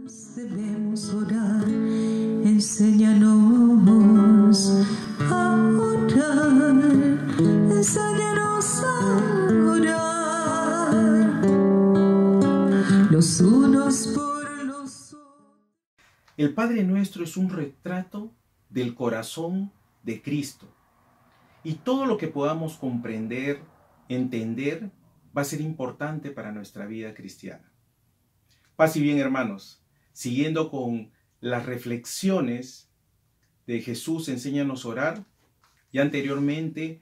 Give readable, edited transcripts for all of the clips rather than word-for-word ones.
Debemos orar, enséñanos a orar, enséñanos a orar, los unos por los otros. El Padre Nuestro es un retrato del corazón de Cristo. Y todo lo que podamos comprender, entender, va a ser importante para nuestra vida cristiana. Paz y bien, hermanos. Siguiendo con las reflexiones de Jesús, enséñanos a orar. Ya anteriormente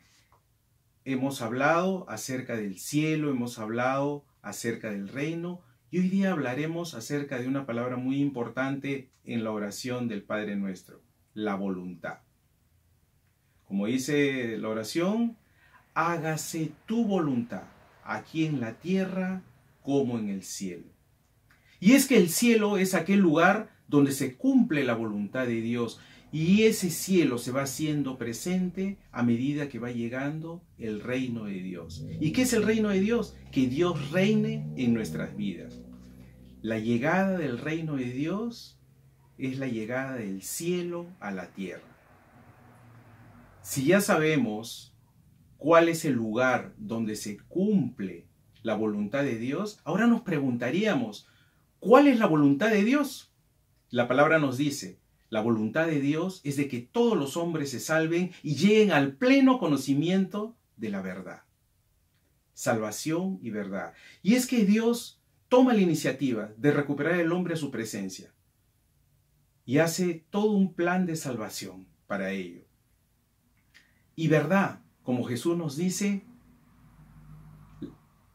hemos hablado acerca del cielo, hemos hablado acerca del reino, y hoy día hablaremos acerca de una palabra muy importante en la oración del Padre Nuestro, la voluntad. Como dice la oración, hágase tu voluntad, aquí en la tierra como en el cielo. Y es que el cielo es aquel lugar donde se cumple la voluntad de Dios. Y ese cielo se va haciendo presente a medida que va llegando el reino de Dios. ¿Y qué es el reino de Dios? Que Dios reine en nuestras vidas. La llegada del reino de Dios es la llegada del cielo a la tierra. Si ya sabemos cuál es el lugar donde se cumple la voluntad de Dios, ahora nos preguntaríamos, ¿cuál es la voluntad de Dios? La palabra nos dice, la voluntad de Dios es de que todos los hombres se salven y lleguen al pleno conocimiento de la verdad. Salvación y verdad. Y es que Dios toma la iniciativa de recuperar al hombre a su presencia y hace todo un plan de salvación para ello. Y verdad, como Jesús nos dice,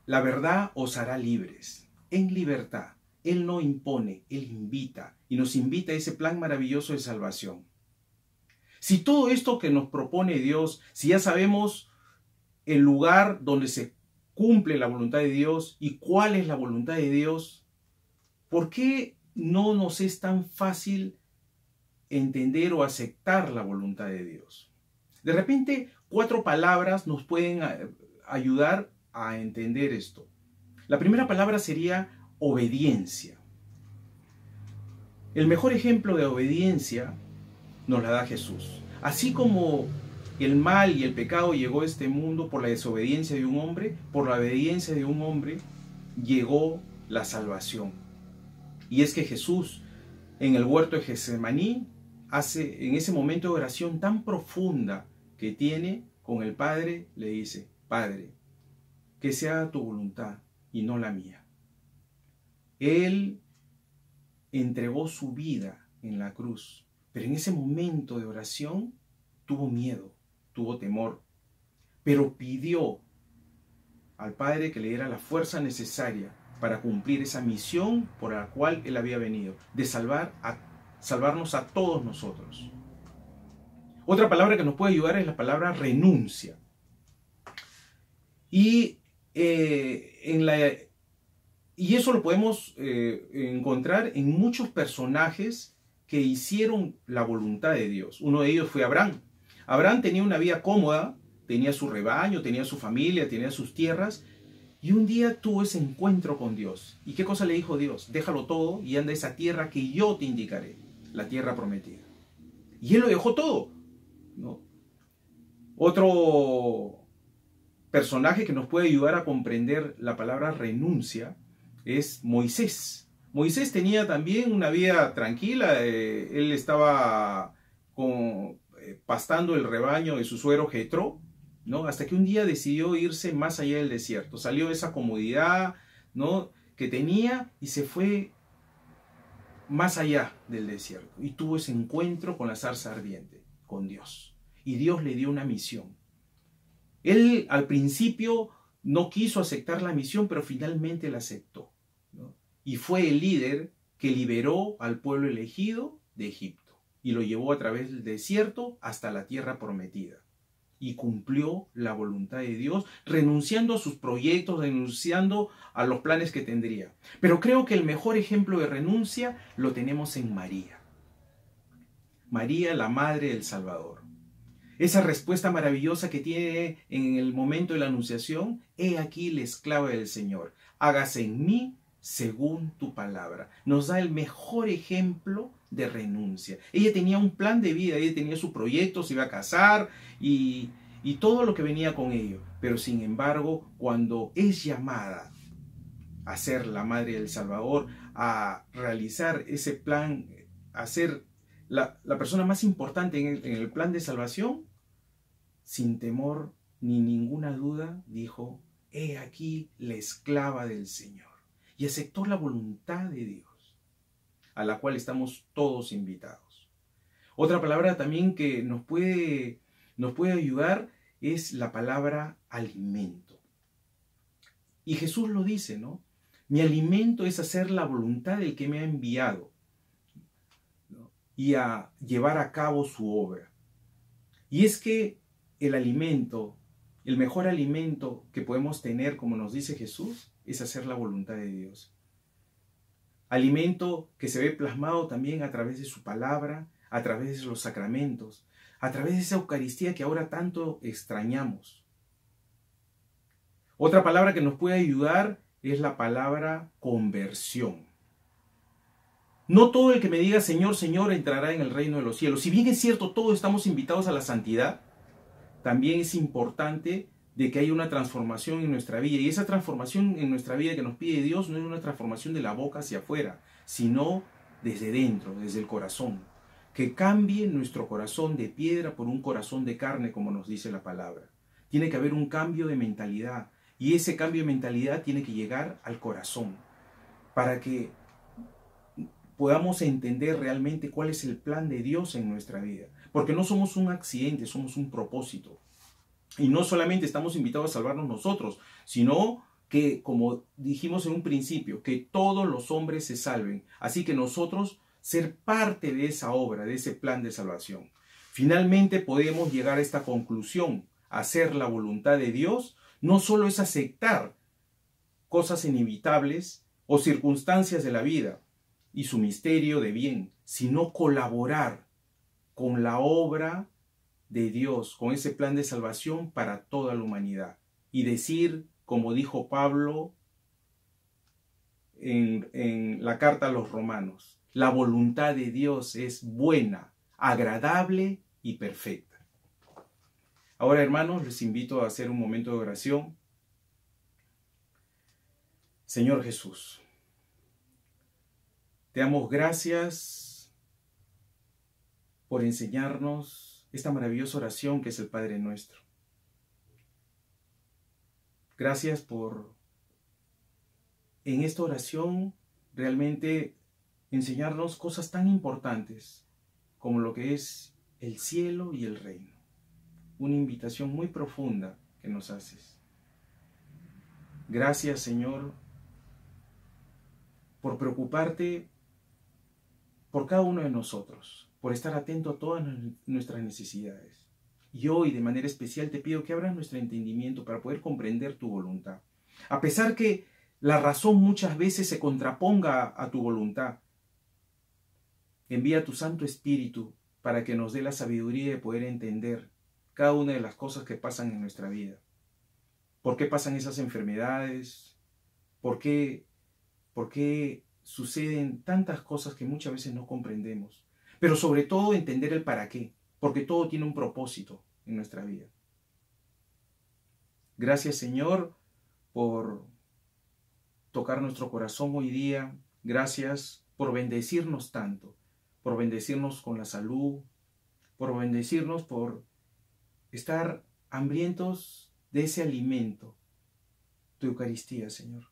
la verdad os hará libres, en libertad. Él no impone, Él invita y nos invita a ese plan maravilloso de salvación. Si todo esto que nos propone Dios, si ya sabemos el lugar donde se cumple la voluntad de Dios y cuál es la voluntad de Dios, ¿por qué no nos es tan fácil entender o aceptar la voluntad de Dios? De repente, 4 palabras nos pueden ayudar a entender esto. La primera palabra sería obediencia. El mejor ejemplo de obediencia nos la da Jesús. Así como el mal y el pecado llegó a este mundo por la desobediencia de un hombre, por la obediencia de un hombre llegó la salvación. Y es que Jesús en el huerto de Getsemaní hace, en ese momento de oración tan profunda que tiene con el Padre, le dice, Padre, que se haga tu voluntad y no la mía. Él entregó su vida en la cruz, pero en ese momento de oración tuvo miedo, tuvo temor, pero pidió al Padre que le diera la fuerza necesaria para cumplir esa misión por la cual Él había venido, de salvarnos a todos nosotros. Otra palabra que nos puede ayudar es la palabra renuncia. Y eso lo podemos encontrar en muchos personajes que hicieron la voluntad de Dios. Uno de ellos fue Abraham. Abraham tenía una vida cómoda, tenía su rebaño, tenía su familia, tenía sus tierras, y un día tuvo ese encuentro con Dios. ¿Y qué cosa le dijo Dios? Déjalo todo y anda a esa tierra que yo te indicaré, la tierra prometida. Y él lo dejó todo, ¿no? Otro personaje que nos puede ayudar a comprender la palabra renuncia es Moisés. Moisés tenía también una vida tranquila. Él estaba pastando el rebaño de su suegro Jetro, ¿no? Hasta que un día decidió irse más allá del desierto. Salió de esa comodidad, ¿no?, que tenía y se fue más allá del desierto. Y tuvo ese encuentro con la zarza ardiente, con Dios. Y Dios le dio una misión. Él al principio no quiso aceptar la misión, pero finalmente la aceptó, ¿no? Y fue el líder que liberó al pueblo elegido de Egipto y lo llevó a través del desierto hasta la tierra prometida. Y cumplió la voluntad de Dios, renunciando a sus proyectos, renunciando a los planes que tendría. Pero creo que el mejor ejemplo de renuncia lo tenemos en María. María, la madre del Salvador. Esa respuesta maravillosa que tiene en el momento de la anunciación, he aquí la esclava del Señor, hágase en mí según tu palabra. Nos da el mejor ejemplo de renuncia. Ella tenía un plan de vida, ella tenía su proyecto, se iba a casar y todo lo que venía con ello. Pero sin embargo, cuando es llamada a ser la madre del Salvador, a realizar ese plan, a ser la persona más importante en el plan de salvación, sin temor ni ninguna duda, dijo: he aquí la esclava del Señor. Y aceptó la voluntad de Dios, a la cual estamos todos invitados. Otra palabra también que nos puede ayudar es la palabra alimento. Y Jesús lo dice, ¿no? Mi alimento es hacer la voluntad del que me ha enviado, ¿no? Y a llevar a cabo su obra. Y es que el alimento, el mejor alimento que podemos tener, como nos dice Jesús, es hacer la voluntad de Dios. Alimento que se ve plasmado también a través de su palabra, a través de los sacramentos, a través de esa Eucaristía que ahora tanto extrañamos. Otra palabra que nos puede ayudar es la palabra conversión. No todo el que me diga Señor, Señor entrará en el reino de los cielos. Si bien es cierto, todos estamos invitados a la santidad, también es importante de que haya una transformación en nuestra vida. Y esa transformación en nuestra vida que nos pide Dios no es una transformación de la boca hacia afuera, sino desde dentro, desde el corazón. Que cambie nuestro corazón de piedra por un corazón de carne, como nos dice la palabra. Tiene que haber un cambio de mentalidad. Y ese cambio de mentalidad tiene que llegar al corazón, para que podamos entender realmente cuál es el plan de Dios en nuestra vida. Porque no somos un accidente, somos un propósito. Y no solamente estamos invitados a salvarnos nosotros, sino que, como dijimos en un principio, que todos los hombres se salven. Así que nosotros ser parte de esa obra, de ese plan de salvación. Finalmente podemos llegar a esta conclusión: hacer la voluntad de Dios no solo es aceptar cosas inevitables o circunstancias de la vida y su misterio de bien, sino colaborar con la obra de Dios, con ese plan de salvación para toda la humanidad. Y decir, como dijo Pablo en la carta a los Romanos, la voluntad de Dios es buena, agradable y perfecta. Ahora, hermanos, les invito a hacer un momento de oración. Señor Jesús, te damos gracias por enseñarnos esta maravillosa oración que es el Padre Nuestro. Gracias por, en esta oración, realmente enseñarnos cosas tan importantes como lo que es el cielo y el reino. Una invitación muy profunda que nos haces. Gracias, Señor, por preocuparte por cada uno de nosotros, por estar atento a todas nuestras necesidades. Y hoy, de manera especial, te pido que abras nuestro entendimiento para poder comprender tu voluntad. A pesar que la razón muchas veces se contraponga a tu voluntad, envía tu Santo Espíritu para que nos dé la sabiduría de poder entender cada una de las cosas que pasan en nuestra vida. ¿Por qué pasan esas enfermedades? ¿Por qué suceden tantas cosas que muchas veces no comprendemos? Pero sobre todo entender el para qué, porque todo tiene un propósito en nuestra vida. Gracias, Señor, por tocar nuestro corazón hoy día. Gracias por bendecirnos tanto, por bendecirnos con la salud, por bendecirnos por estar hambrientos de ese alimento, tu Eucaristía, Señor.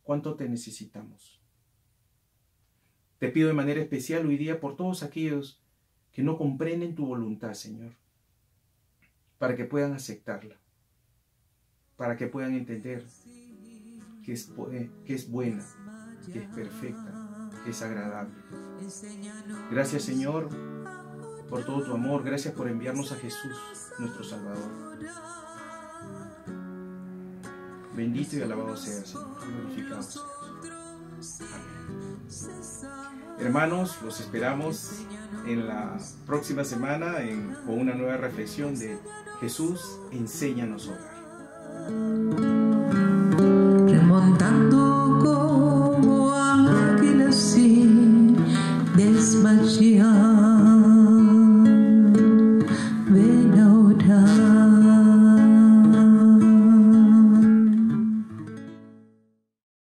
¿Cuánto te necesitamos? Te pido de manera especial hoy día por todos aquellos que no comprenden tu voluntad, Señor, para que puedan aceptarla, para que puedan entender que es buena, que es perfecta, que es agradable. Gracias, Señor, por todo tu amor. Gracias por enviarnos a Jesús, nuestro Salvador. Bendito y alabado sea, Señor. Glorificado sea. Amén. Hermanos, los esperamos en la próxima semana con una nueva reflexión de Jesús, enséñanos a orar. Remontando con Mashiach.